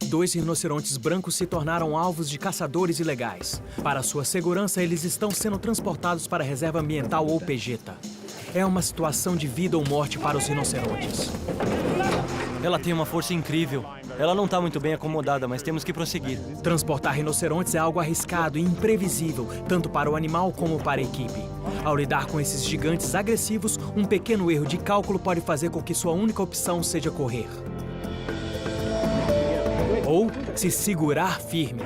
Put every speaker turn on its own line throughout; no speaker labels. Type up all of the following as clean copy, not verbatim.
2 rinocerontes brancos se tornaram alvos de caçadores ilegais. Para sua segurança, eles estão sendo transportados para a Reserva Ambiental Opegeta. É uma situação de vida ou morte para os rinocerontes.
Ela tem uma força incrível. Ela não está muito bem acomodada, mas temos que prosseguir.
Transportar rinocerontes é algo arriscado e imprevisível, tanto para o animal como para a equipe. Ao lidar com esses gigantes agressivos, um pequeno erro de cálculo pode fazer com que sua única opção seja correr. Ou se segurar firme.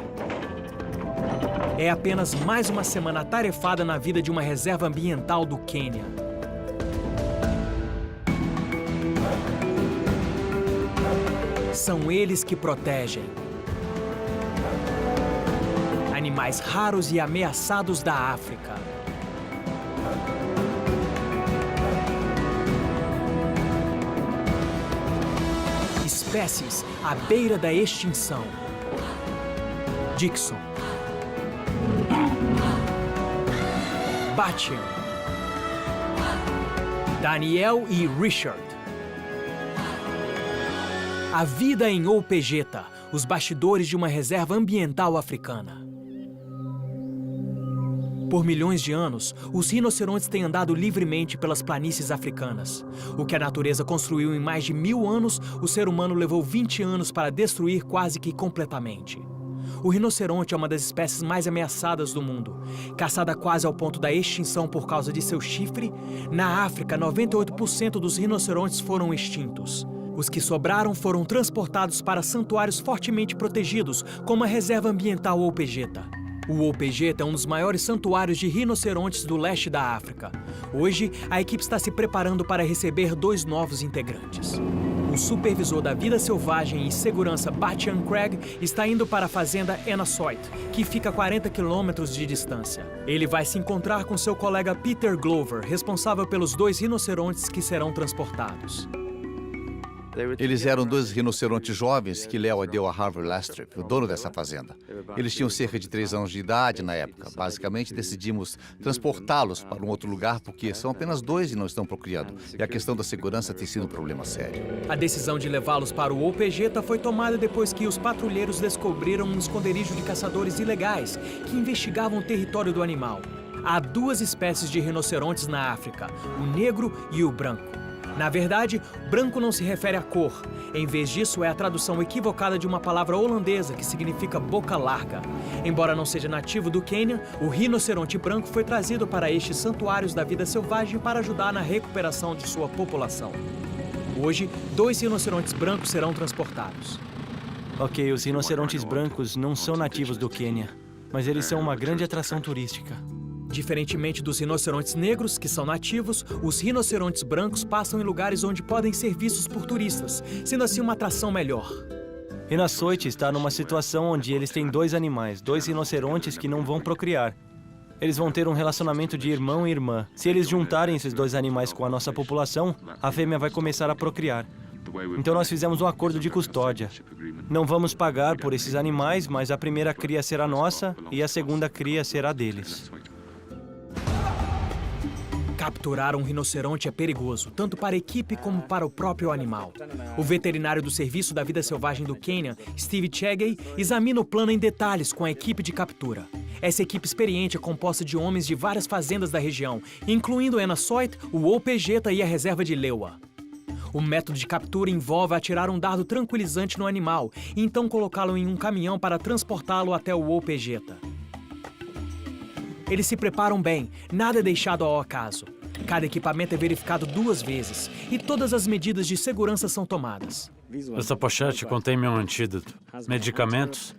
É apenas mais uma semana atarefada na vida de uma reserva ambiental do Quênia. São eles que protegem animais raros e ameaçados da África. Espécies à beira da extinção. Dixon, Batian, Daniel e Richard. A vida em Opegeta, os bastidores de uma reserva ambiental africana. Por milhões de anos, os rinocerontes têm andado livremente pelas planícies africanas. O que a natureza construiu em mais de 1000 anos, o ser humano levou 20 anos para destruir quase que completamente. O rinoceronte é uma das espécies mais ameaçadas do mundo. Caçada quase ao ponto da extinção por causa de seu chifre, na África, 98% dos rinocerontes foram extintos. Os que sobraram foram transportados para santuários fortemente protegidos, como a Reserva Ambiental Opegeta. O Opegeta é um dos maiores santuários de rinocerontes do leste da África. Hoje, a equipe está se preparando para receber 2 novos integrantes. O supervisor da vida selvagem e segurança Batian Craig está indo para a fazenda Ennassoit, que fica a 40 quilômetros de distância. Ele vai se encontrar com seu colega Peter Glover, responsável pelos 2 rinocerontes que serão transportados.
Eles eram 2 rinocerontes jovens que Léo deu a Harvey Lastrip, o dono dessa fazenda. Eles tinham cerca de 3 anos de idade na época. Basicamente, decidimos transportá-los para um outro lugar porque são apenas 2 e não estão procriando. E a questão da segurança tem sido um problema sério.
A decisão de levá-los para o Opegeta foi tomada depois que os patrulheiros descobriram um esconderijo de caçadores ilegais que investigavam o território do animal. Há 2 espécies de rinocerontes na África, o negro e o branco. Na verdade, branco não se refere à cor. Em vez disso, é a tradução equivocada de uma palavra holandesa que significa boca larga. Embora não seja nativo do Quênia, o rinoceronte branco foi trazido para estes santuários da vida selvagem para ajudar na recuperação de sua população. Hoje, 2 rinocerontes brancos serão transportados.
Ok, os rinocerontes brancos não são nativos do Quênia, mas eles são uma grande atração turística.
Diferentemente dos rinocerontes negros, que são nativos, os rinocerontes brancos passam em lugares onde podem ser vistos por turistas, sendo assim uma atração melhor.
Ennassoit está numa situação onde eles têm 2 animais, 2 rinocerontes que não vão procriar. Eles vão ter um relacionamento de irmão e irmã. Se eles juntarem esses 2 animais com a nossa população, a fêmea vai começar a procriar. Então nós fizemos um acordo de custódia. Não vamos pagar por esses animais, mas a primeira cria será nossa e a segunda cria será deles.
Capturar um rinoceronte é perigoso, tanto para a equipe como para o próprio animal. O veterinário do Serviço da Vida Selvagem do Quênia, Steve Chegay, examina o plano em detalhes com a equipe de captura. Essa equipe experiente é composta de homens de várias fazendas da região, incluindo Ennassoit, o Opegeta e a reserva de Lewa. O método de captura envolve atirar um dardo tranquilizante no animal e então colocá-lo em um caminhão para transportá-lo até o Opegeta. Eles se preparam bem, nada é deixado ao acaso. Cada equipamento é verificado 2 vezes e todas as medidas de segurança são tomadas.
Essa pochete contém meu antídoto, medicamentos,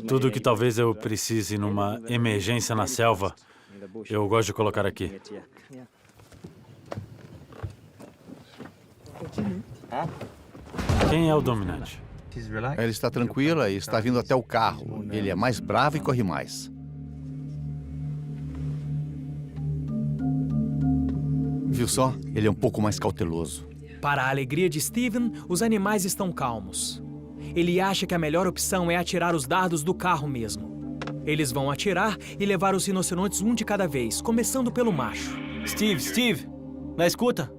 tudo que talvez eu precise numa emergência na selva. Eu gosto de colocar aqui. Quem é o dominante?
Ela está tranquila e está vindo até o carro. Ele é mais bravo e corre mais. Viu só? Ele é um pouco mais cauteloso.
Para a alegria de Steven, os animais estão calmos. Ele acha que a melhor opção é atirar os dardos do carro mesmo. Eles vão atirar e levar os rinocerontes um de cada vez, começando pelo macho.
Steve, na escuta?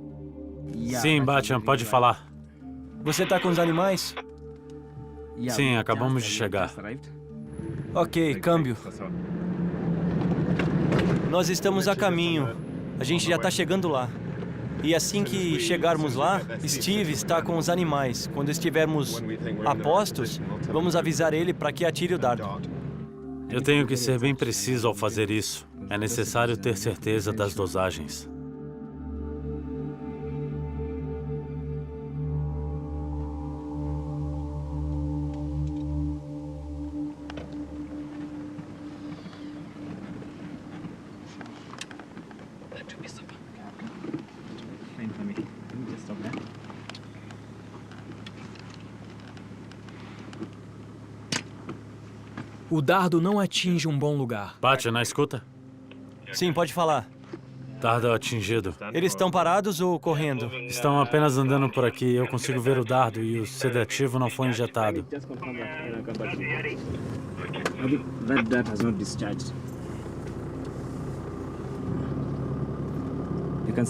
Sim, Batian, pode falar.
Você tá com os animais?
Sim, acabamos de chegar.
Ok, câmbio. Nós estamos a caminho. A gente já está chegando lá. E assim que chegarmos lá, Steve está com os animais. Quando estivermos a postos, vamos avisar ele para que atire o dardo.
Eu tenho que ser bem preciso ao fazer isso. É necessário ter certeza das dosagens.
O dardo não atinge um bom lugar.
Bate na escuta.
Sim, pode falar.
Dardo atingido.
Eles estão parados ou correndo?
Estão apenas andando por aqui. Eu consigo ver o dardo e o sedativo não foi injetado.
That has not discharged.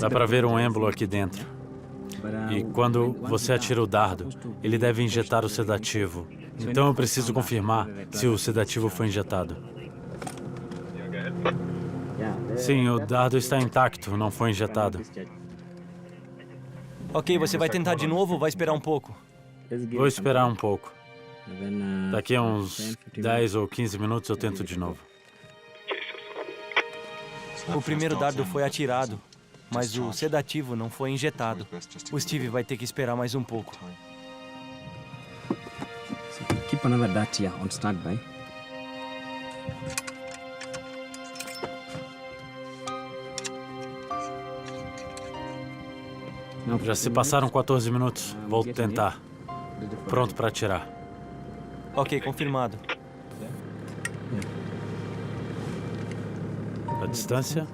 Dá para ver um êmbolo aqui dentro. E quando você atira o dardo, ele deve injetar o sedativo. Então eu preciso confirmar se o sedativo foi injetado. Sim, o dardo está intacto, não foi injetado.
Ok, você vai tentar de novo ou vai esperar um pouco?
Vou esperar um pouco. Daqui a uns 10 ou 15 minutos eu tento de novo.
O primeiro dardo foi atirado, mas o sedativo não foi injetado. O Steve vai ter que esperar mais um pouco.
Keep another dart here on standby.
Já se passaram 14 minutos. Vou tentar. Pronto para atirar.
Ok, confirmado.
A distância.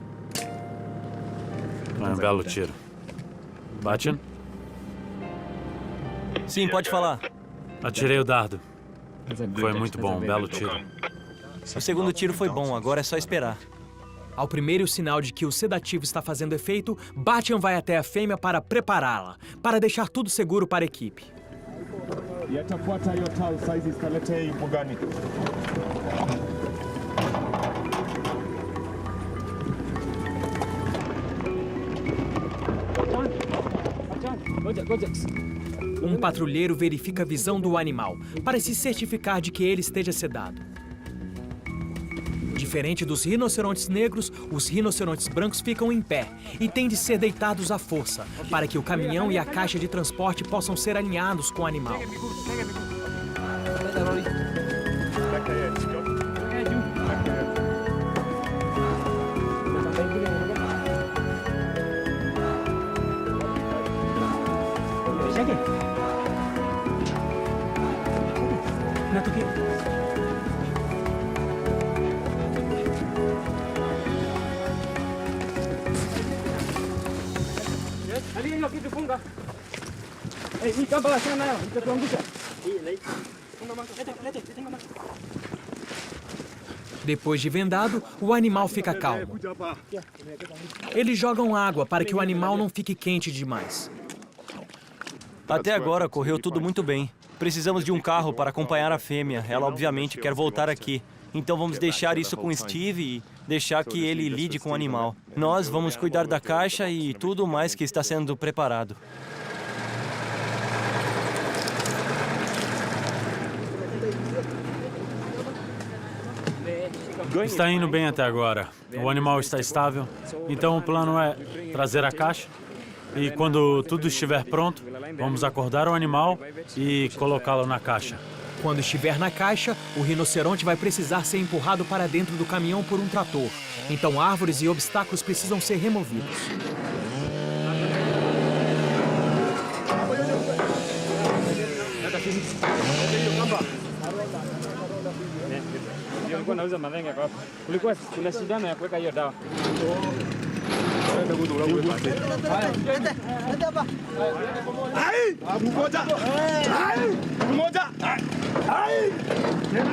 Foi um belo tiro. Bate?
Sim, pode falar.
Atirei o dardo. Foi muito bom, um belo tiro.
O segundo tiro foi bom, agora é só esperar.
Ao primeiro sinal de que o sedativo está fazendo efeito, Batian vai até a fêmea para prepará-la, para deixar tudo seguro para a equipe. Um patrulheiro verifica a visão do animal, para se certificar de que ele esteja sedado. Diferente dos rinocerontes negros, os rinocerontes brancos ficam em pé e têm de ser deitados à força, para que o caminhão e a caixa de transporte possam ser alinhados com o animal. Depois de vendado, o animal fica calmo. Eles jogam água para que o animal não fique quente demais.
Até agora correu tudo muito bem. Precisamos de um carro para acompanhar a fêmea. Ela obviamente quer voltar aqui. Então vamos deixar isso com Steve e deixar que ele lide com o animal. Nós vamos cuidar da caixa e tudo mais que está sendo preparado.
Está indo bem até agora. O animal está estável. Então o plano é trazer a caixa. E quando tudo estiver pronto, vamos acordar o animal e colocá-lo na caixa.
Quando estiver na caixa, o rinoceronte vai precisar ser empurrado para dentro do caminhão por um trator. Então árvores e obstáculos precisam ser removidos.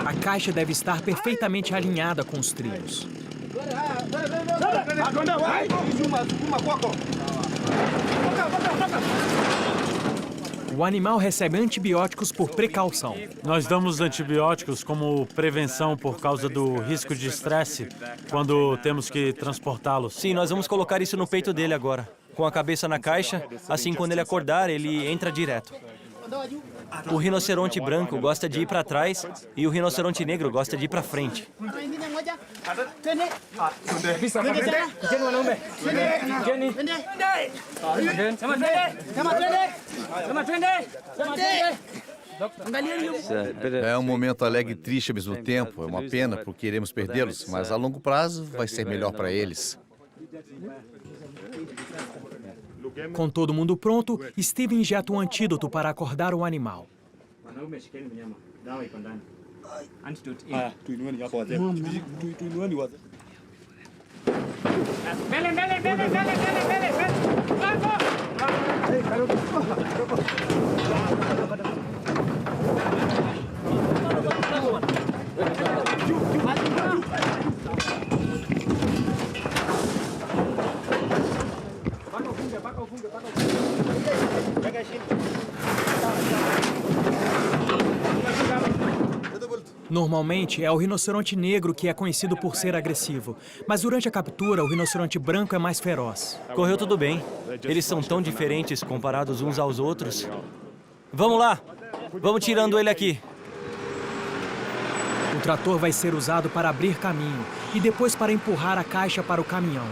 A caixa deve estar perfeitamente alinhada com os trilhos. O animal recebe antibióticos por precaução.
Nós damos antibióticos como prevenção por causa do risco de estresse quando temos que transportá-los.
Sim, nós vamos colocar isso no peito dele agora. Com a cabeça na caixa, assim quando ele acordar, ele entra direto. O rinoceronte branco gosta de ir para trás e o rinoceronte negro gosta de ir para frente.
É um momento alegre e triste ao mesmo tempo. É uma pena porque iremos perdê-los, mas a longo prazo vai ser melhor para eles.
Com todo mundo pronto, Steven injeta um antídoto para acordar o animal. Normalmente, é o rinoceronte negro que é conhecido por ser agressivo. Mas durante a captura, o rinoceronte branco é mais feroz.
Correu tudo bem. Eles são tão diferentes comparados uns aos outros. Vamos lá! Vamos tirando ele aqui.
O trator vai ser usado para abrir caminho e depois para empurrar a caixa para o caminhão.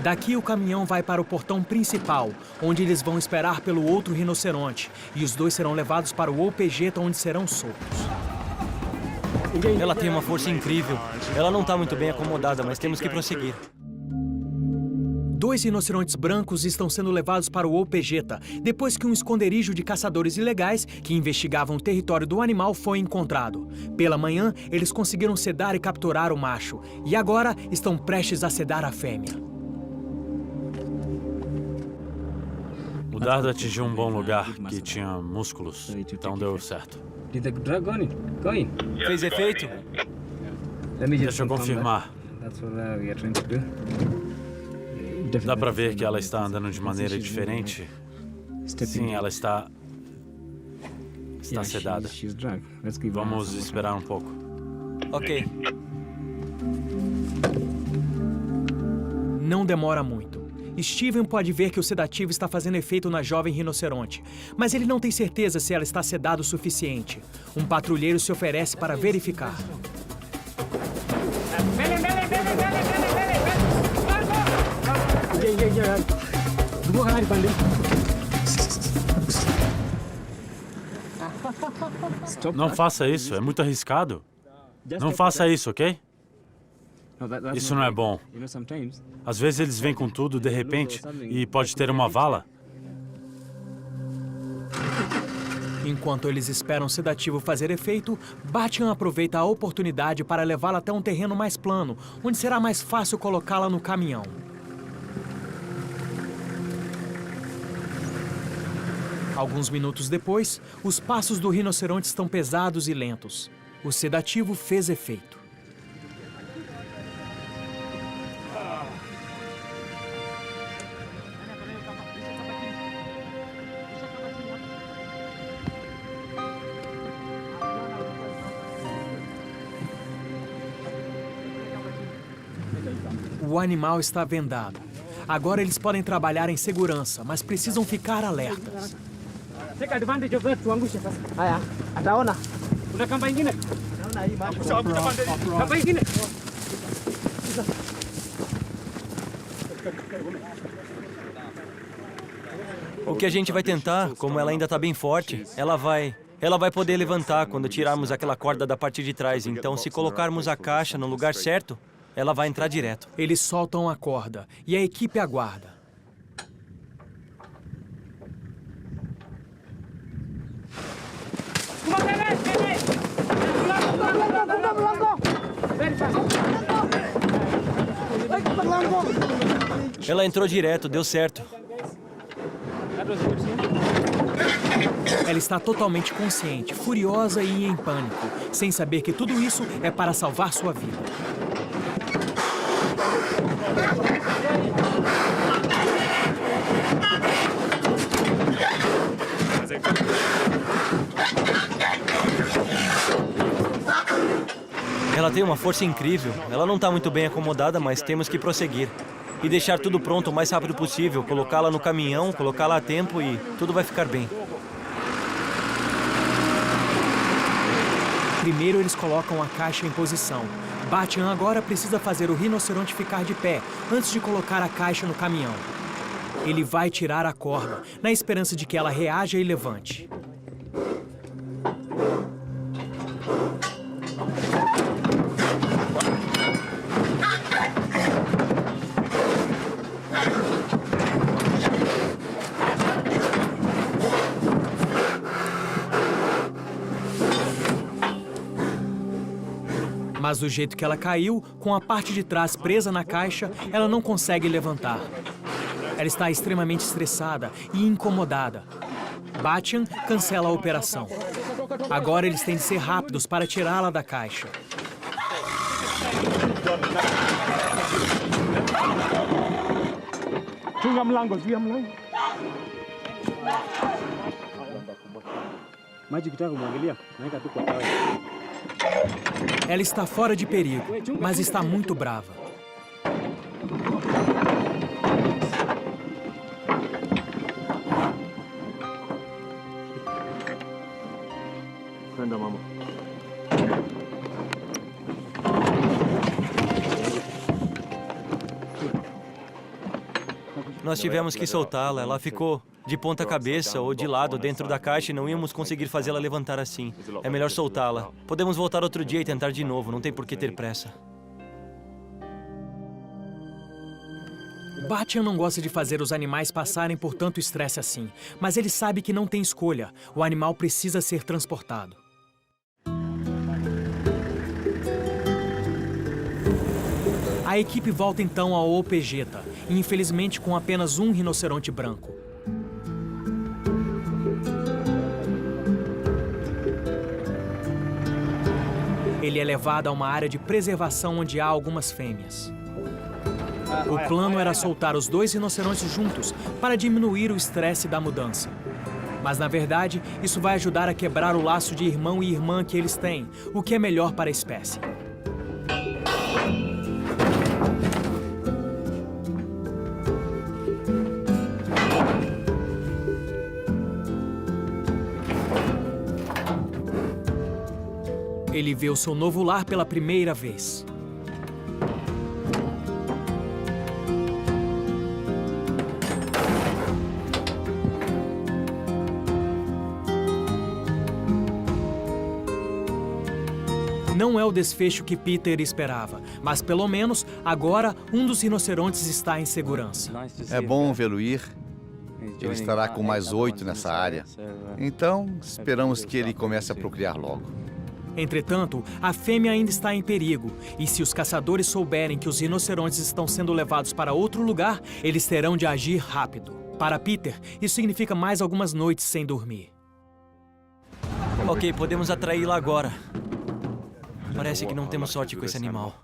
Daqui o caminhão vai para o portão principal, onde eles vão esperar pelo outro rinoceronte. E os dois serão levados para o OPG, onde serão soltos.
Ela tem uma força incrível. Ela não está muito bem acomodada, mas temos que prosseguir.
2 rinocerontes brancos estão sendo levados para o OPGeta, depois que um esconderijo de caçadores ilegais que investigavam o território do animal foi encontrado. Pela manhã, eles conseguiram sedar e capturar o macho, e agora estão prestes a sedar a fêmea.
O dardo atingiu um bom lugar que tinha músculos, então deu certo.
Did the drug go in? Go in.
Fez efeito?
Let me just
Deixa eu confirmar.
That's what we are trying to do.
Dá pra ver que ela está andando de maneira diferente? Sim, ela está sedada.
She's drugged. Let's give her
Vamos
some more
esperar um pouco.
Ok.
Não demora muito. Steven pode ver que o sedativo está fazendo efeito na jovem rinoceronte, mas ele não tem certeza se ela está sedada o suficiente. Um patrulheiro se oferece para verificar.
Não faça isso, é muito arriscado. Não faça isso, ok?
No, that's
Isso
not
não é
right.
bom.
You know, sometimes
Às vezes eles vêm com tudo de repente e pode ter uma vala.
Enquanto eles esperam o sedativo fazer efeito, Batian aproveita a oportunidade para levá-la até um terreno mais plano, onde será mais fácil colocá-la no caminhão. Alguns minutos depois, os passos do rinoceronte estão pesados e lentos. O sedativo fez efeito. O animal está vendado. Agora eles podem trabalhar em segurança, mas precisam ficar alertas.
take advantage of that tuangushe sasa. Haya, ataona. Kuna kamba ingine? Naona hii macho. Kamba ingine?
O que a gente vai tentar, como ela ainda está bem forte, ela vai poder levantar quando tirarmos aquela corda da parte de trás. Então, se colocarmos a caixa no lugar certo, ela vai entrar direto.
Eles soltam a corda e a equipe aguarda.
Ela entrou direto, deu certo.
Ela está totalmente consciente, furiosa e em pânico, sem saber que tudo isso é para salvar sua vida.
Ela tem uma força incrível. Ela não está muito bem acomodada, mas temos que prosseguir. E deixar tudo pronto o mais rápido possível, colocá-la no caminhão, colocá-la a tempo e tudo vai ficar bem.
Primeiro eles colocam a caixa em posição. Batian agora precisa fazer o rinoceronte ficar de pé antes de colocar a caixa no caminhão. Ele vai tirar a corda, na esperança de que ela reaja e levante. Mas do jeito que ela caiu, com a parte de trás presa na caixa, ela não consegue levantar. Ela está extremamente estressada e incomodada. Batian cancela a operação. Agora eles têm de ser rápidos para tirá-la da caixa. Ela está fora de perigo, mas está muito brava.
Nós tivemos que soltá-la. Ela ficou de ponta cabeça ou de lado dentro da caixa e não íamos conseguir fazê-la levantar assim. É melhor soltá-la. Podemos voltar outro dia e tentar de novo. Não tem por que ter pressa.
Batian não gosta de fazer os animais passarem por tanto estresse assim, mas ele sabe que não tem escolha. O animal precisa ser transportado. A equipe volta então ao Opegeta, e infelizmente com apenas um rinoceronte branco. Ele é levado a uma área de preservação onde há algumas fêmeas. O plano era soltar os dois rinocerontes juntos para diminuir o estresse da mudança. Mas, na verdade, isso vai ajudar a quebrar o laço de irmão e irmã que eles têm, o que é melhor para a espécie. Ele vê o seu novo lar pela primeira vez. Não é o desfecho que Peter esperava, mas pelo menos agora um dos rinocerontes está em segurança.
É bom vê-lo ir. Ele estará com mais 8 nessa área. Então, esperamos que ele comece a procriar logo.
Entretanto, a fêmea ainda está em perigo, e se os caçadores souberem que os rinocerontes estão sendo levados para outro lugar, eles terão de agir rápido. Para Peter, isso significa mais algumas noites sem dormir.
Ok, podemos atraí-la agora. Parece que não temos sorte com esse animal.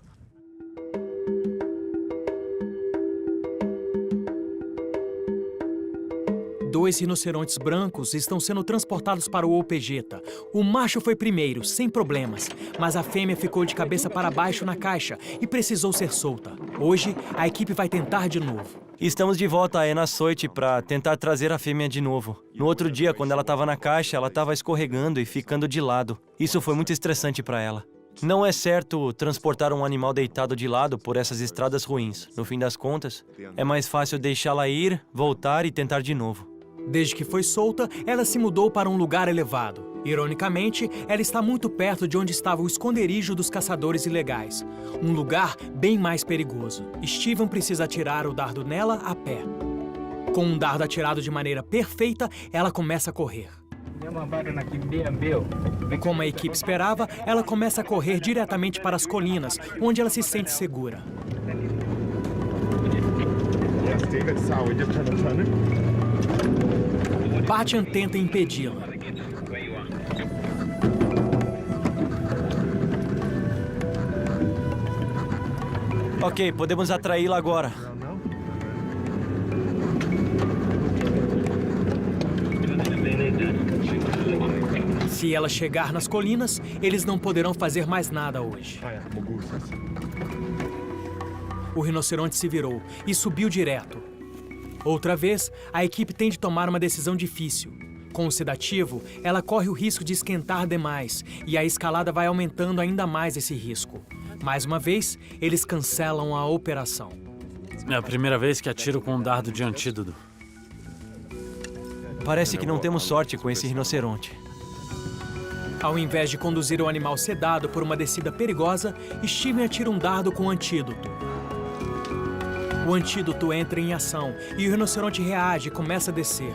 Dois rinocerontes brancos estão sendo transportados para o Opegeta. O macho foi primeiro, sem problemas, mas a fêmea ficou de cabeça para baixo na caixa e precisou ser solta. Hoje, a equipe vai tentar de novo.
Estamos de volta a Enasoite para tentar trazer a fêmea de novo. No outro dia, quando ela estava na caixa, ela estava escorregando e ficando de lado. Isso foi muito estressante para ela. Não é certo transportar um animal deitado de lado por essas estradas ruins. No fim das contas, é mais fácil deixá-la ir, voltar e tentar de novo.
Desde que foi solta, ela se mudou para um lugar elevado. Ironicamente, ela está muito perto de onde estava o esconderijo dos caçadores ilegais. Um lugar bem mais perigoso. Steven precisa atirar o dardo nela a pé. Com um dardo atirado de maneira perfeita, ela começa a correr. Como a equipe esperava, ela começa a correr diretamente para as colinas, onde ela se sente segura. Batian tenta impedi-la.
Ok, podemos atraí-la agora.
Se ela chegar nas colinas, eles não poderão fazer mais nada hoje. O rinoceronte se virou e subiu direto. Outra vez, a equipe tem de tomar uma decisão difícil. Com o sedativo, ela corre o risco de esquentar demais e a escalada vai aumentando ainda mais esse risco. Mais uma vez, eles cancelam a operação.
É a primeira vez que atiro com um dardo de antídoto.
Parece que não temos sorte com esse rinoceronte.
Ao invés de conduzir o animal sedado por uma descida perigosa, Steven atira um dardo com antídoto. O antídoto entra em ação e o rinoceronte reage e começa a descer.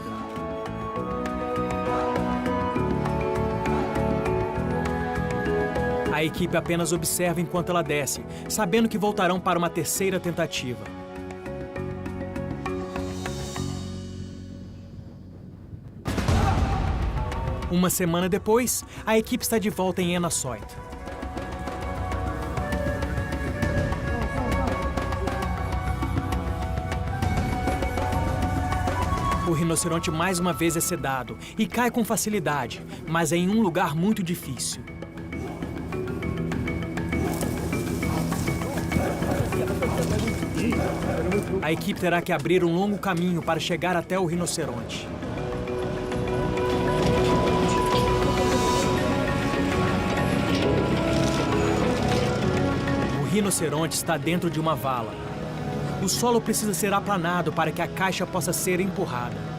A equipe apenas observa enquanto ela desce, sabendo que voltarão para uma terceira tentativa. Uma semana depois, a equipe está de volta em Ennahsoit. O rinoceronte mais uma vez é sedado e cai com facilidade, mas é em um lugar muito difícil. A equipe terá que abrir um longo caminho para chegar até o rinoceronte. O rinoceronte está dentro de uma vala. O solo precisa ser aplanado para que a caixa possa ser empurrada.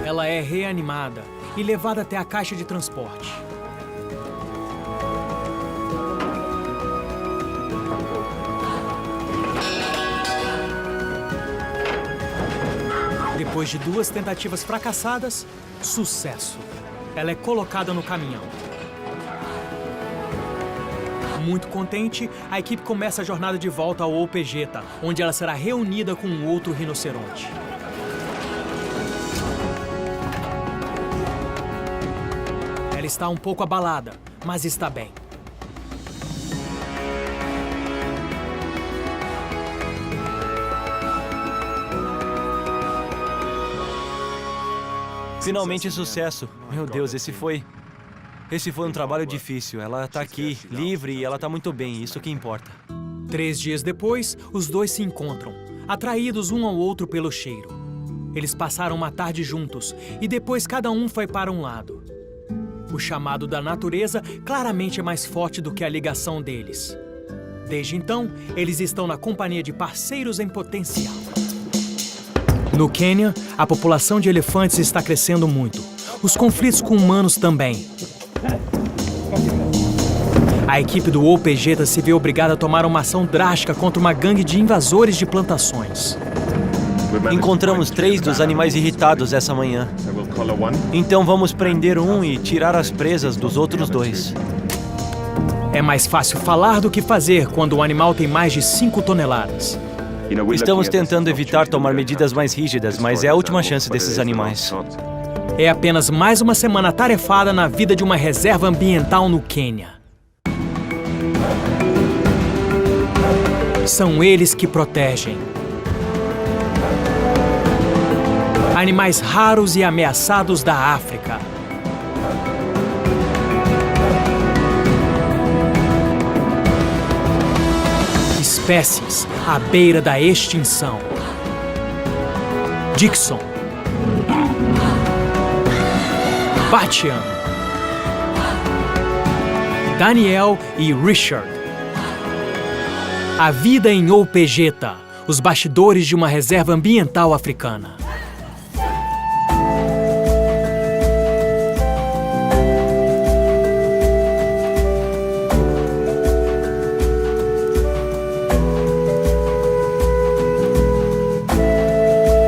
Ela é reanimada e levada até a caixa de transporte. Depois de 2 tentativas fracassadas, sucesso. Ela é colocada no caminhão. Muito contente, a equipe começa a jornada de volta ao Opegeta, onde ela será reunida com um outro rinoceronte. Ela está um pouco abalada, mas está bem.
Finalmente sucesso. Meu Deus, esse foi um trabalho difícil. Ela tá aqui, livre, e ela tá muito bem. Isso que importa.
3 dias depois, os dois se encontram, atraídos um ao outro pelo cheiro. Eles passaram uma tarde juntos e depois cada um foi para um lado. O chamado da natureza claramente é mais forte do que a ligação deles. Desde então, eles estão na companhia de parceiros em potencial. No Quênia, a população de elefantes está crescendo muito. Os conflitos com humanos também. A equipe do Opegeta se vê obrigada a tomar uma ação drástica contra uma gangue de invasores de plantações.
Encontramos 3 dos animais irritados essa manhã. Então vamos prender um e tirar as presas dos outros 2.
É mais fácil falar do que fazer quando o animal tem mais de 5 toneladas.
Estamos tentando evitar tomar medidas mais rígidas, mas é a última chance desses animais.
É apenas mais uma semana atarefada na vida de uma reserva ambiental no Quênia. São eles que protegem. Animais raros e ameaçados da África. Espécies à beira da extinção. Dixon. Batian. Daniel e Richard. A vida em Opegeta, os bastidores de uma reserva ambiental africana.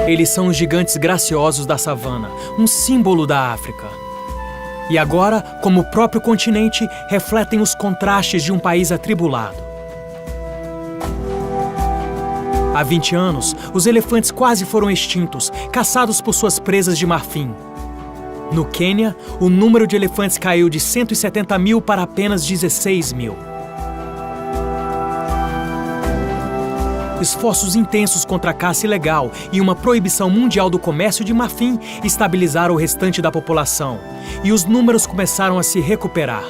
Eles são os gigantes graciosos da savana, um símbolo da África. E agora, como o próprio continente, refletem os contrastes de um país atribulado. Há 20 anos, os elefantes quase foram extintos, caçados por suas presas de marfim. No Quênia, o número de elefantes caiu de 170 mil para apenas 16 mil. Esforços intensos contra a caça ilegal e uma proibição mundial do comércio de marfim estabilizaram o restante da população, e os números começaram a se recuperar.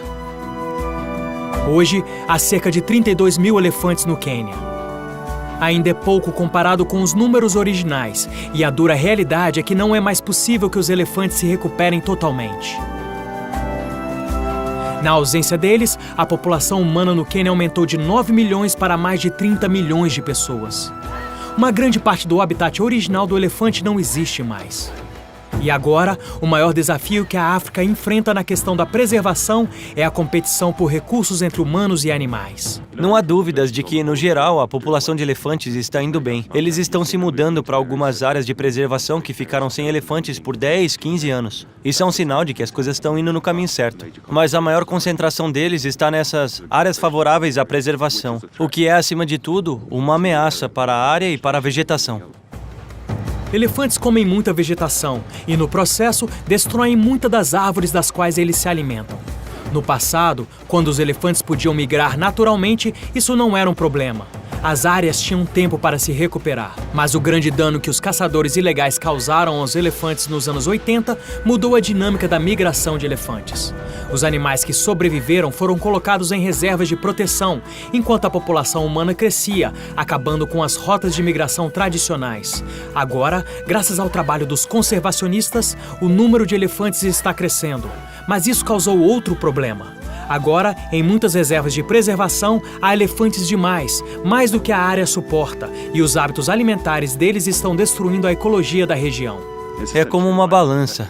Hoje, há cerca de 32 mil elefantes no Quênia. Ainda é pouco comparado com os números originais, e a dura realidade é que não é mais possível que os elefantes se recuperem totalmente. Na ausência deles, a população humana no Quênia aumentou de 9 milhões para mais de 30 milhões de pessoas. Uma grande parte do habitat original do elefante não existe mais. E agora, o maior desafio que a África enfrenta na questão da preservação é a competição por recursos entre humanos e animais.
Não há dúvidas de que, no geral, a população de elefantes está indo bem. Eles estão se mudando para algumas áreas de preservação que ficaram sem elefantes por 10, 15 anos. Isso é um sinal de que as coisas estão indo no caminho certo. Mas a maior concentração deles está nessas áreas favoráveis à preservação, o que é, acima de tudo, uma ameaça para a área e para a vegetação.
Elefantes comem muita vegetação e, no processo, destroem muitas das árvores das quais eles se alimentam. No passado, quando os elefantes podiam migrar naturalmente, isso não era um problema. As áreas tinham tempo para se recuperar. Mas o grande dano que os caçadores ilegais causaram aos elefantes nos anos 80 mudou a dinâmica da migração de elefantes. Os animais que sobreviveram foram colocados em reservas de proteção, enquanto a população humana crescia, acabando com as rotas de migração tradicionais. Agora, graças ao trabalho dos conservacionistas, o número de elefantes está crescendo. Mas isso causou outro problema. Agora, em muitas reservas de preservação, há elefantes demais, mais do que a área suporta, e os hábitos alimentares deles estão destruindo a ecologia da região.
É como uma balança.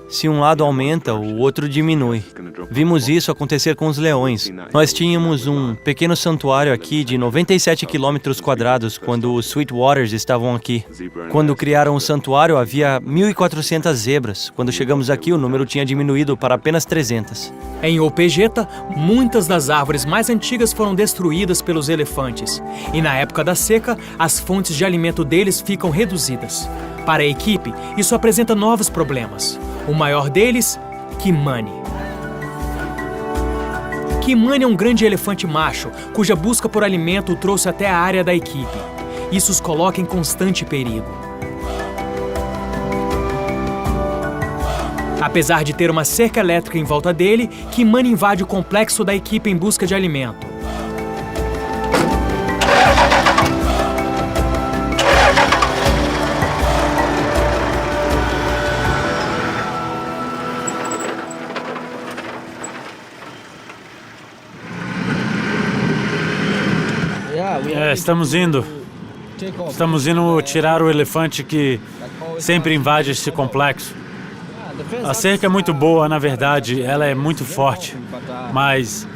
Se um lado aumenta, o outro diminui. Vimos isso acontecer com os leões. Nós tínhamos um pequeno santuário aqui de 97 quilômetros quadrados quando os Sweetwaters estavam aqui. Quando criaram o santuário, havia 1.400 zebras. Quando chegamos aqui, o número tinha diminuído para apenas 300.
Em Opejeta, muitas das árvores mais antigas foram destruídas pelos elefantes. E na época da seca, as fontes de alimento deles ficam reduzidas. Para a equipe, isso apresenta novos problemas. O maior deles, Kimani. Kimani é um grande elefante macho, cuja busca por alimento o trouxe até a área da equipe. Isso os coloca em constante perigo. Apesar de ter uma cerca elétrica em volta dele, Kimani invade o complexo da equipe em busca de alimento.
Estamos indo tirar o elefante que sempre invade esse complexo. A cerca é muito boa, na verdade, ela é muito forte, mas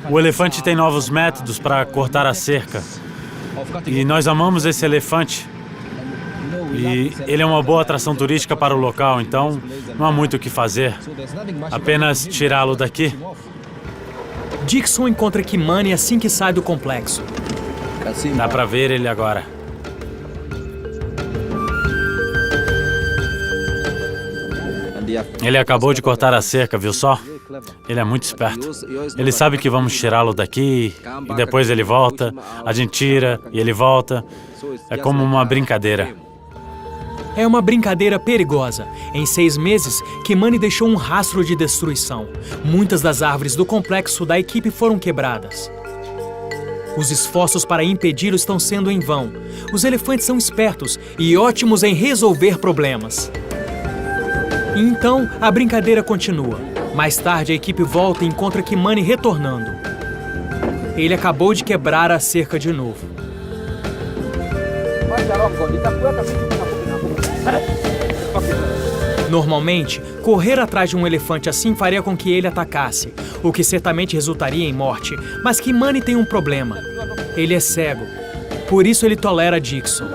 o elefante tem novos métodos para cortar a cerca. E nós amamos esse elefante. E ele é uma boa atração turística para o local, então não há muito o que fazer. Apenas tirá-lo daqui.
Dixon encontra Kimani assim que sai do complexo.
Dá para ver ele agora. Ele acabou de cortar a cerca, viu só? Ele é muito esperto. Ele sabe que vamos tirá-lo daqui e depois ele volta, a gente tira e ele volta. É como uma brincadeira.
É uma brincadeira perigosa. Em 6 meses, Kimani deixou um rastro de destruição. Muitas das árvores do complexo da equipe foram quebradas. Os esforços para impedi-lo estão sendo em vão. Os elefantes são espertos e ótimos em resolver problemas. E então, a brincadeira continua. Mais tarde, a equipe volta e encontra Kimani retornando. Ele acabou de quebrar a cerca de novo. Normalmente, correr atrás de um elefante assim faria com que ele atacasse, o que certamente resultaria em morte. Mas Kimani tem um problema. Ele é cego. Por isso ele tolera Dixon.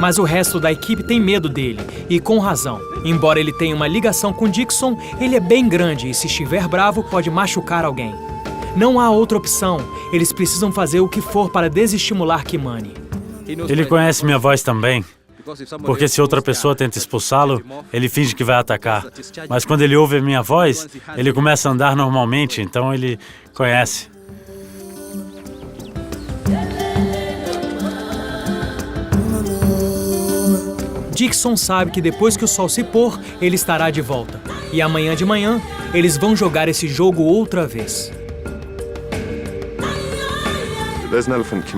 Mas o resto da equipe tem medo dele, e com razão. Embora ele tenha uma ligação com Dixon, ele é bem grande e se estiver bravo pode machucar alguém. Não há outra opção, eles precisam fazer o que for para desestimular Kimani.
Ele conhece minha voz também, porque se outra pessoa tenta expulsá-lo, ele finge que vai atacar. Mas quando ele ouve a minha voz, ele começa a andar normalmente, então ele conhece.
Dixon sabe que depois que o sol se pôr, ele estará de volta. E amanhã de manhã, eles vão jogar esse jogo outra vez.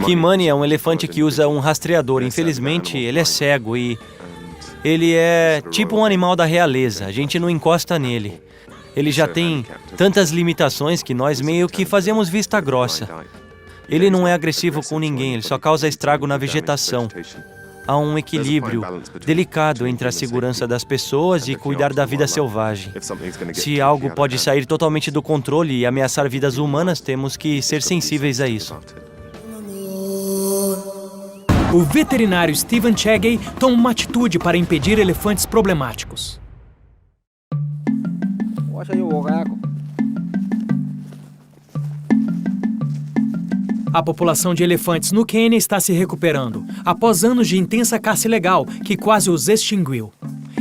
Kimani é um elefante que usa um rastreador. Infelizmente, ele é cego e ele é tipo um animal da realeza. A gente não encosta nele. Ele já tem tantas limitações que nós meio que fazemos vista grossa. Ele não é agressivo com ninguém, ele só causa estrago na vegetação. Há um equilíbrio delicado entre a segurança das pessoas e cuidar da vida selvagem. Se algo pode sair totalmente do controle e ameaçar vidas humanas, temos que ser sensíveis a isso.
O veterinário Stephen Chegay toma uma atitude para impedir elefantes problemáticos. A população de elefantes no Quênia está se recuperando, após anos de intensa caça ilegal que quase os extinguiu.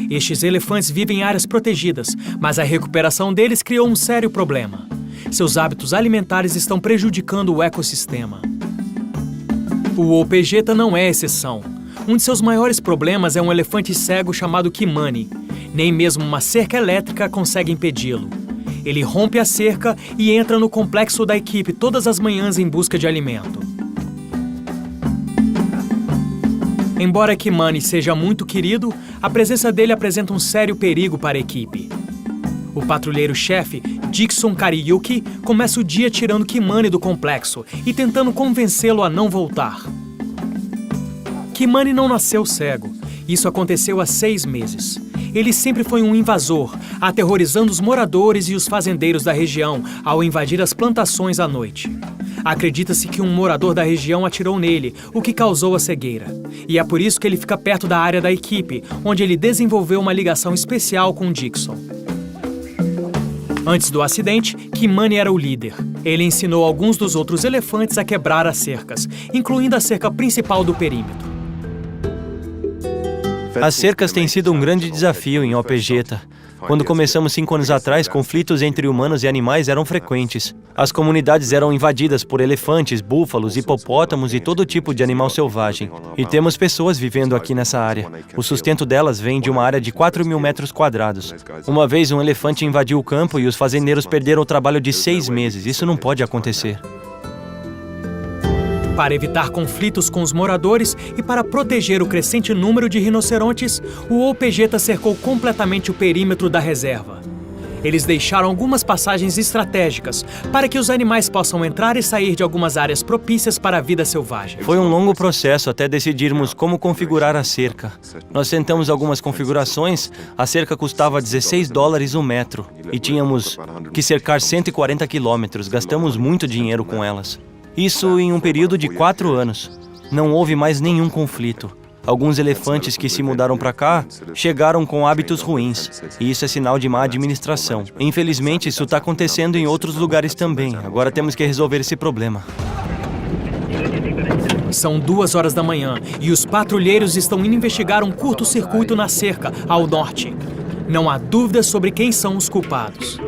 Estes elefantes vivem em áreas protegidas, mas a recuperação deles criou um sério problema. Seus hábitos alimentares estão prejudicando o ecossistema. O opegeta não é exceção. Um de seus maiores problemas é um elefante cego chamado Kimani. Nem mesmo uma cerca elétrica consegue impedi-lo. Ele rompe a cerca e entra no complexo da equipe todas as manhãs em busca de alimento. Embora Kimani seja muito querido, a presença dele apresenta um sério perigo para a equipe. O patrulheiro-chefe, Dixon Kariyuki, começa o dia tirando Kimani do complexo e tentando convencê-lo a não voltar. Kimani não nasceu cego. Isso aconteceu há 6 meses. Ele sempre foi um invasor, aterrorizando os moradores e os fazendeiros da região ao invadir as plantações à noite. Acredita-se que um morador da região atirou nele, o que causou a cegueira. E é por isso que ele fica perto da área da equipe, onde ele desenvolveu uma ligação especial com Dixon. Antes do acidente, Kimani era o líder. Ele ensinou alguns dos outros elefantes a quebrar as cercas, incluindo a cerca principal do perímetro.
As cercas têm sido um grande desafio em Opegeta. Quando começamos 5 anos atrás, conflitos entre humanos e animais eram frequentes. As comunidades eram invadidas por elefantes, búfalos, hipopótamos e todo tipo de animal selvagem. E temos pessoas vivendo aqui nessa área. O sustento delas vem de uma área de 4.000 metros quadrados. Uma vez um elefante invadiu o campo e os fazendeiros perderam o trabalho de 6 meses. Isso não pode acontecer.
Para evitar conflitos com os moradores e para proteger o crescente número de rinocerontes, o opegeta cercou completamente o perímetro da reserva. Eles deixaram algumas passagens estratégicas para que os animais possam entrar e sair de algumas áreas propícias para a vida selvagem.
Foi um longo processo até decidirmos como configurar a cerca. Nós tentamos algumas configurações, a cerca custava $16 o metro e tínhamos que cercar 140 quilômetros, gastamos muito dinheiro com elas. Isso em um período de 4 anos. Não houve mais nenhum conflito. Alguns elefantes que se mudaram para cá chegaram com hábitos ruins, e isso é sinal de má administração. Infelizmente, isso está acontecendo em outros lugares também. Agora temos que resolver esse problema.
São 2 horas da manhã e os patrulheiros estão indo investigar um curto-circuito na cerca, ao norte. Não há dúvida sobre quem são os culpados.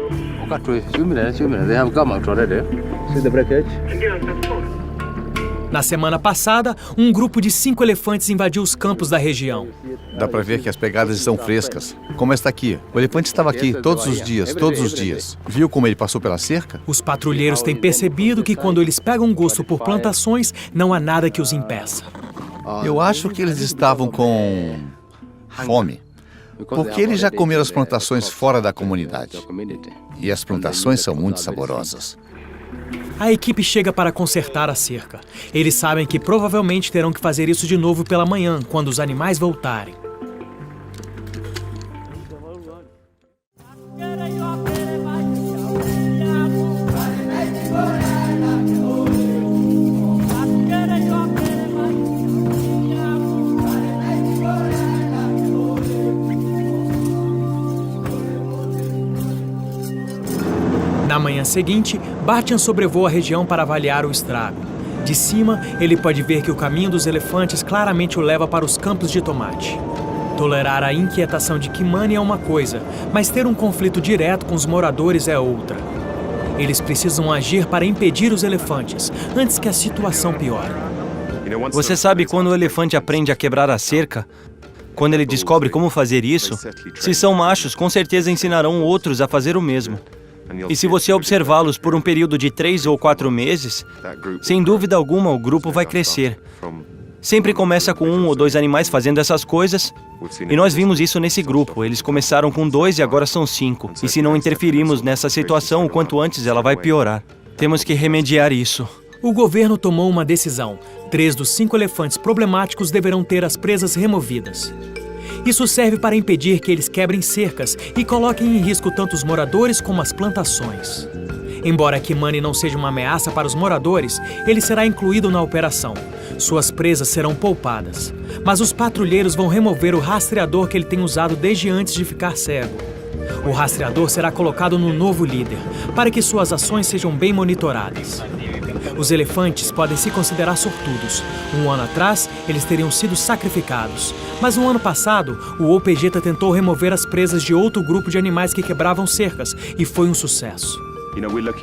Na semana passada, um grupo de 5 elefantes invadiu os campos da região.
Dá para ver que as pegadas estão frescas. Como esta aqui. O elefante estava aqui todos os dias. Viu como ele passou pela cerca?
Os patrulheiros têm percebido que quando eles pegam gosto por plantações, não há nada que os impeça.
Eu acho que eles estavam com fome. Porque eles já comeram as plantações fora da comunidade. E as plantações são muito saborosas.
A equipe chega para consertar a cerca. Eles sabem que provavelmente terão que fazer isso de novo pela manhã, quando os animais voltarem. Na manhã seguinte, Batian sobrevoa a região para avaliar o estrago. De cima, ele pode ver que o caminho dos elefantes claramente o leva para os campos de tomate. Tolerar a inquietação de Kimani é uma coisa, mas ter um conflito direto com os moradores é outra. Eles precisam agir para impedir os elefantes, antes que a situação piore.
Você sabe quando o elefante aprende a quebrar a cerca? Quando ele descobre como fazer isso, se são machos, com certeza ensinarão outros a fazer o mesmo. E se você observá-los por um período de 3 ou 4 meses, sem dúvida alguma o grupo vai crescer. Sempre começa com 1 ou 2 animais fazendo essas coisas, e nós vimos isso nesse grupo. Eles começaram com 2 e agora são 5. E se não interferirmos nessa situação, o quanto antes ela vai piorar. Temos que remediar isso.
O governo tomou uma decisão. 3 dos 5 elefantes problemáticos deverão ter as presas removidas. Isso serve para impedir que eles quebrem cercas e coloquem em risco tanto os moradores como as plantações. Embora Kimani não seja uma ameaça para os moradores, ele será incluído na operação. Suas presas serão poupadas. Mas os patrulheiros vão remover o rastreador que ele tem usado desde antes de ficar cego. O rastreador será colocado no novo líder, para que suas ações sejam bem monitoradas. Os elefantes podem se considerar sortudos. Um ano atrás, eles teriam sido sacrificados. Mas no ano passado, o Opegeta tentou remover as presas de outro grupo de animais que quebravam cercas, e foi um sucesso.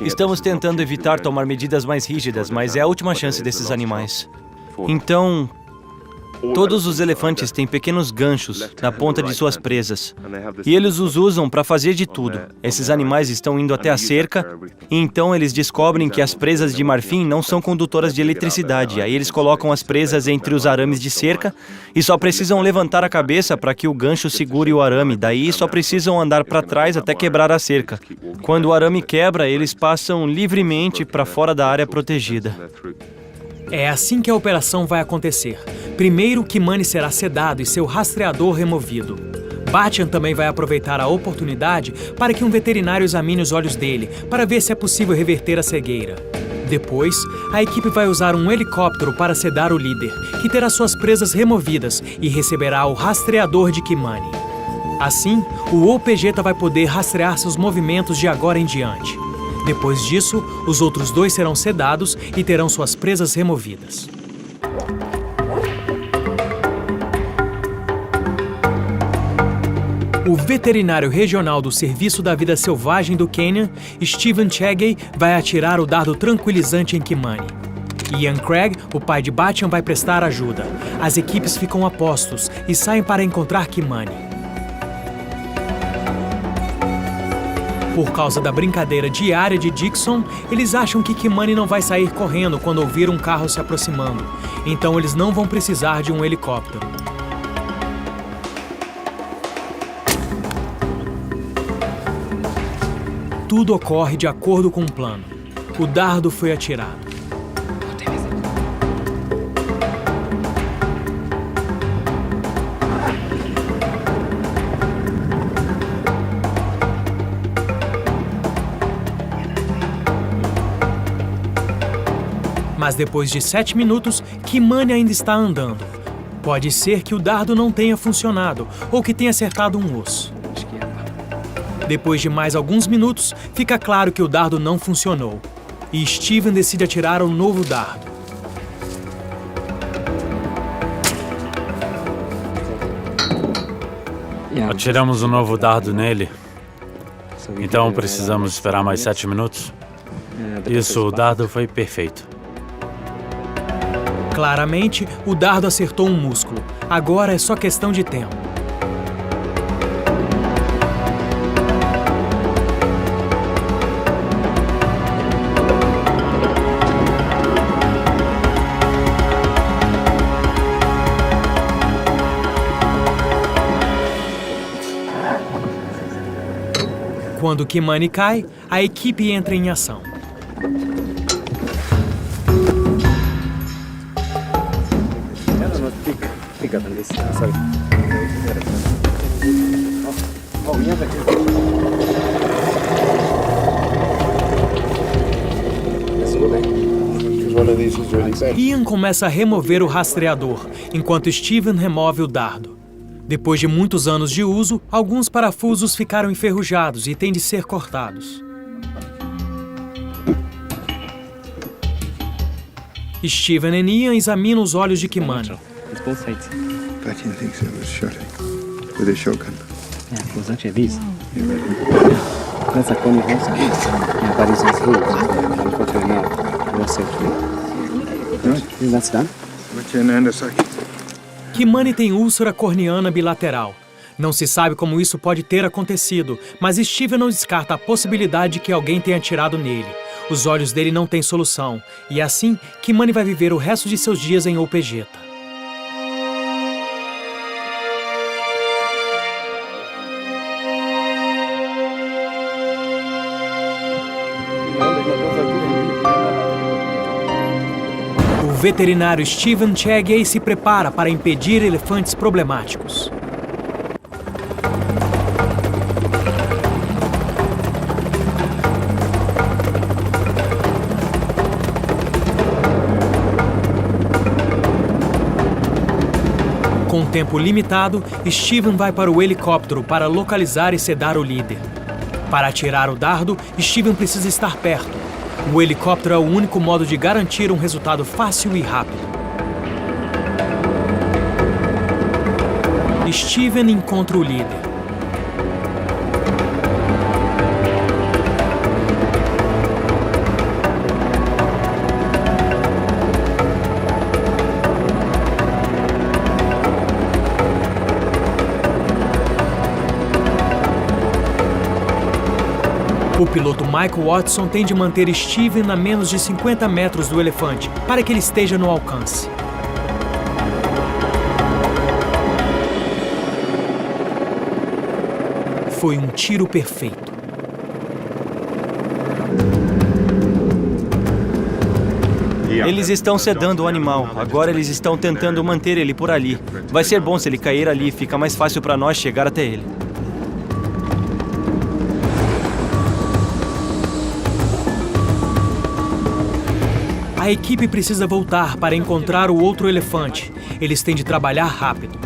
Estamos tentando evitar tomar medidas mais rígidas, mas é a última chance desses animais. Então, todos os elefantes têm pequenos ganchos na ponta de suas presas. E eles os usam para fazer de tudo. Esses animais estão indo até a cerca, e então eles descobrem que as presas de marfim não são condutoras de eletricidade. Aí eles colocam as presas entre os arames de cerca e só precisam levantar a cabeça para que o gancho segure o arame. Daí só precisam andar para trás até quebrar a cerca. Quando o arame quebra, eles passam livremente para fora da área protegida.
É assim que a operação vai acontecer. Primeiro, Kimani será sedado e seu rastreador removido. Batian também vai aproveitar a oportunidade para que um veterinário examine os olhos dele, para ver se é possível reverter a cegueira. Depois, a equipe vai usar um helicóptero para sedar o líder, que terá suas presas removidas e receberá o rastreador de Kimani. Assim, o Opegeta vai poder rastrear seus movimentos de agora em diante. Depois disso, os outros 2 serão sedados e terão suas presas removidas. O veterinário regional do Serviço da Vida Selvagem do Quênia, Stephen Chegay, vai atirar o dardo tranquilizante em Kimani. Ian Craig, o pai de Batian, vai prestar ajuda. As equipes ficam a postos e saem para encontrar Kimani. Por causa da brincadeira diária de Dixon, eles acham que Kimani não vai sair correndo quando ouvir um carro se aproximando. Então eles não vão precisar de um helicóptero. Tudo ocorre de acordo com o plano. O dardo foi atirado. Mas depois de 7 minutos, Kimani ainda está andando. Pode ser que o dardo não tenha funcionado ou que tenha acertado um osso. Depois de mais alguns minutos, fica claro que o dardo não funcionou. E Steven decide atirar um novo dardo.
Atiramos um novo dardo nele. Então precisamos esperar mais 7 minutos. Isso, o dardo foi perfeito.
Claramente, o dardo acertou um músculo. Agora é só questão de tempo. Quando Kimani cai, a equipe entra em ação. Ian começa a remover o rastreador, enquanto Steven remove o dardo. Depois de muitos anos de uso, alguns parafusos ficaram enferrujados e têm de ser cortados. Steven e Ian examinam os olhos de Kimani.
It's both sides.
Batian thinks it was shot with a shotgun.
Yeah, it was actually these. That's a Coney horse. Yeah, but it's his head. Unfortunately now, it was saved today. Right, that's done.
Batian and a second.
Kimani tem úlcera corneana bilateral. Não se sabe como isso pode ter acontecido, mas Steven não descarta a possibilidade de que alguém tenha atirado nele. Os olhos dele não têm solução, e é assim, Kimani vai viver o resto de seus dias em Opegeta. O veterinário Steven Chegay se prepara para impedir elefantes problemáticos. Com tempo limitado, Steven vai para o helicóptero para localizar e sedar o líder. Para atirar o dardo, Steven precisa estar perto. O helicóptero é o único modo de garantir um resultado fácil e rápido. Steven encontra o líder. O piloto Michael Watson tem de manter Steven a menos de 50 metros do elefante, para que ele esteja no alcance. Foi um tiro perfeito.
Eles estão sedando o animal. Agora eles estão tentando manter ele por ali. Vai ser bom se ele cair ali. Fica mais fácil para nós chegar até ele.
A equipe precisa voltar para encontrar o outro elefante. Eles têm de trabalhar rápido.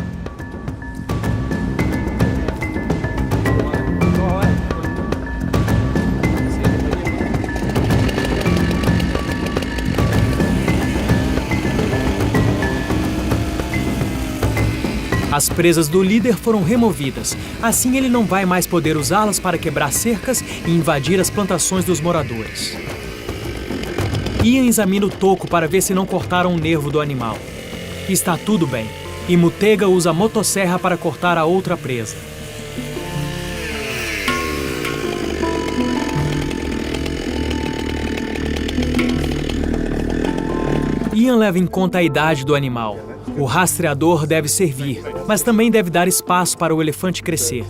As presas do líder foram removidas. Assim ele não vai mais poder usá-las para quebrar cercas e invadir as plantações dos moradores. Ian examina o toco para ver se não cortaram o nervo do animal. Está tudo bem. E Mutega usa a motosserra para cortar a outra presa. Ian leva em conta a idade do animal. O rastreador deve servir, mas também deve dar espaço para o elefante crescer.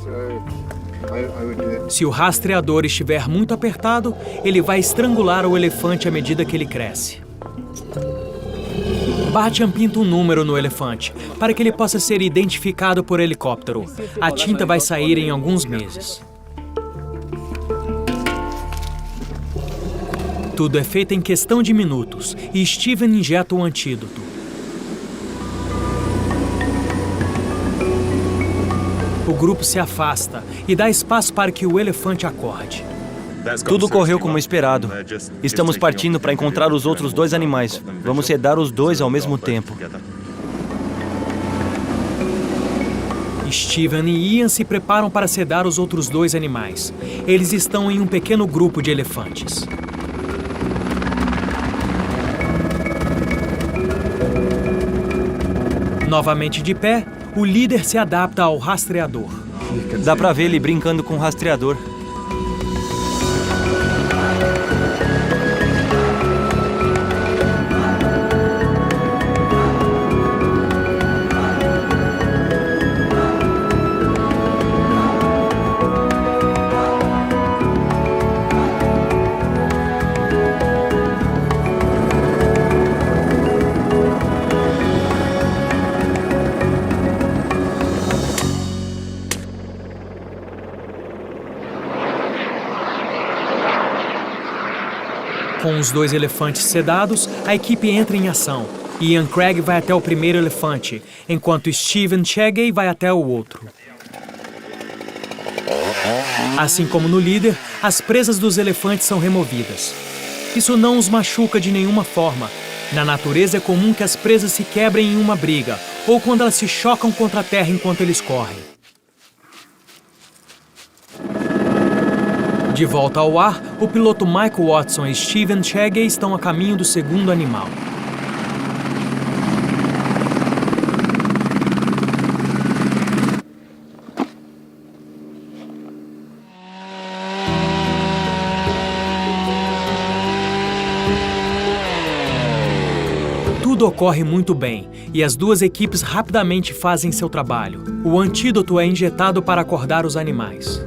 Se o rastreador estiver muito apertado, ele vai estrangular o elefante à medida que ele cresce. Batian pinta um número no elefante, para que ele possa ser identificado por helicóptero. A tinta vai sair em alguns meses. Tudo é feito em questão de minutos, e Steven injeta o antídoto. O grupo se afasta e dá espaço para que o elefante acorde.
Tudo correu como esperado. Estamos partindo para encontrar os outros dois animais. Vamos sedar os dois ao mesmo tempo.
Steven e Ian se preparam para sedar os outros dois animais. Eles estão em um pequeno grupo de elefantes. Novamente de pé, o líder se adapta ao rastreador.
Dá pra ver ele brincando com o rastreador.
Com os dois elefantes sedados, a equipe entra em ação. Ian Craig vai até o primeiro elefante, enquanto Steven Chegay vai até o outro. Assim como no líder, as presas dos elefantes são removidas. Isso não os machuca de nenhuma forma, Na natureza é comum que as presas se quebrem em uma briga, ou quando elas se chocam contra a terra enquanto eles correm. De volta ao ar, o piloto Michael Watson e Steven Cheggey estão a caminho do segundo animal. Tudo ocorre muito bem, e as duas equipes rapidamente fazem seu trabalho. O antídoto é injetado para acordar os animais.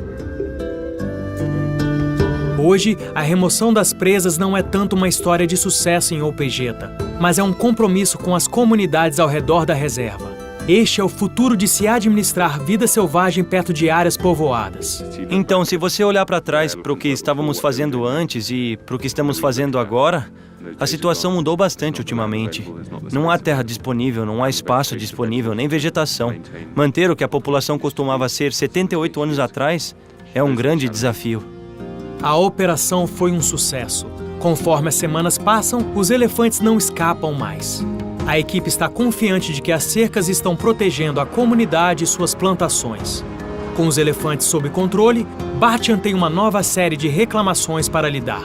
Hoje, a remoção das presas não é tanto uma história de sucesso em Opejeta, mas é um compromisso com as comunidades ao redor da reserva. Este é o futuro de se administrar vida selvagem perto de áreas povoadas.
Então, se você olhar para trás para o que estávamos fazendo antes e para o que estamos fazendo agora, a situação mudou bastante ultimamente. Não há terra disponível, não há espaço disponível, nem vegetação. Manter o que a população costumava ser 78 anos atrás é um grande desafio.
A operação foi um sucesso. Conforme as semanas passam, os elefantes não escapam mais. A equipe está confiante de que as cercas estão protegendo a comunidade e suas plantações. Com os elefantes sob controle, Batian tem uma nova série de reclamações para lidar.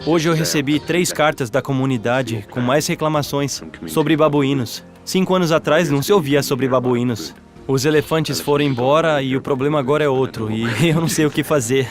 Hoje eu recebi 3 cartas da comunidade com mais reclamações sobre babuínos. 5 anos atrás não se ouvia sobre babuínos. Os elefantes foram embora e o problema agora é outro, e eu não sei o que fazer.